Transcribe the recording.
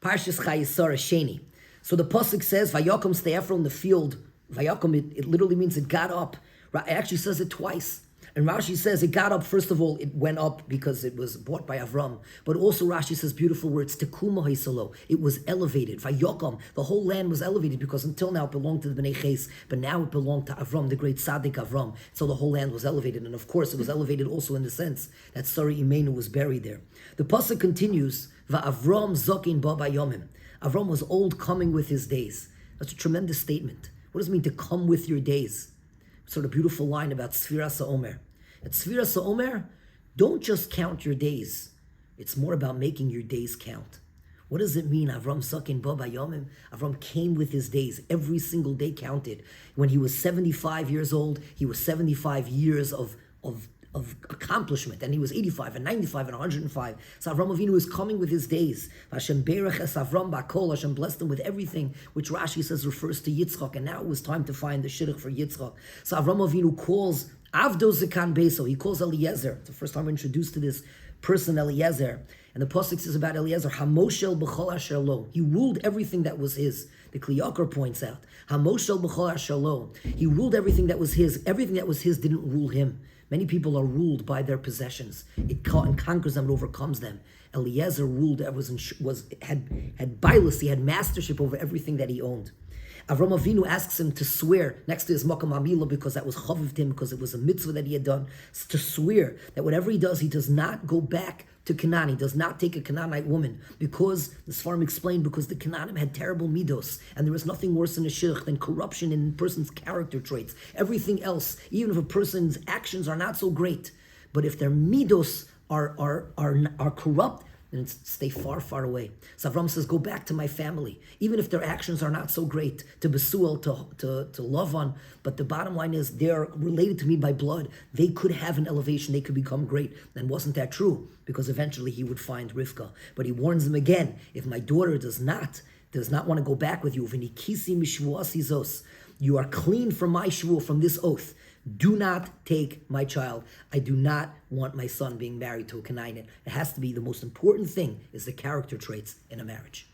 Parshas Chayei Sheni. So the pasuk says, "Vayakom Ste'efro in the field." Vayakom, it literally means it got up. It actually says it twice. And Rashi says it got up, first of all, it went up because it was bought by Avram. But also Rashi says beautiful words, Tekuma Haisalo. It was elevated. Vayokom, the whole land was elevated because until now it belonged to the Bnei Ches, but now it belonged to Avram, the great Tzaddik Avram. So the whole land was elevated. And of course it was elevated also in the sense that Sari Imenu was buried there. The pasuk continues, Va'avram Zokin Ba Bayomim. Avram was old, coming with his days. That's a tremendous statement. What does it mean to come with your days? Sort of beautiful line about Sfiras HaOmer. At Sfiras HaOmer, don't just count your days. It's more about making your days count. What does it mean? Avram Sakin Ba Bayomim. Avram came with his days. Every single day counted. When he was 75 years old, he was 75 years of accomplishment, and he was 85 and 95 and 105. So Avram Avinu is coming with his days. Hashem berech es Avram b'kol. Hashem blessed him with everything, which Rashi says refers to Yitzchak. And now it was time to find the shidduch for Yitzchak. So Avram Avinu calls Avdo Zekan Beso. He calls Eliezer. It's the first time we're introduced to this person, Eliezer. And the pasuk says about Eliezer, Hamoshel b'chol asher lo. He ruled everything that was his. The Kli Yakar points out, Hamoshel b'chol asher lo. He ruled everything that was his. Everything that was his didn't rule him. Many people are ruled by their possessions. It conquers them, it overcomes them. Eliezer ruled, had bailus, he had mastership over everything that he owned. Avram Avinu asks him to swear next to his Makam Amila, because that was chaviv to him, because it was a mitzvah that he had done, to swear that whatever he does not go back to Canaan. He does not take a Canaanite woman, because, the Sfarim explained, because the Canaanim had terrible midos, and there is nothing worse in a shirch than corruption in a person's character traits. Everything else, even if a person's actions are not so great, but if their midos are corrupt, then stay far, far away. So Avram says, go back to my family, even if their actions are not so great, to Besuel, to love on, but the bottom line is they're related to me by blood. They could have an elevation, they could become great. And wasn't that true? Because eventually he would find Rivka. But he warns them again, if my daughter does not want to go back with you, you are clean from my shvuah, from this oath. Do not take my child. I do not want my son being married to a Canaanite. It has to be, the most important thing is the character traits in a marriage.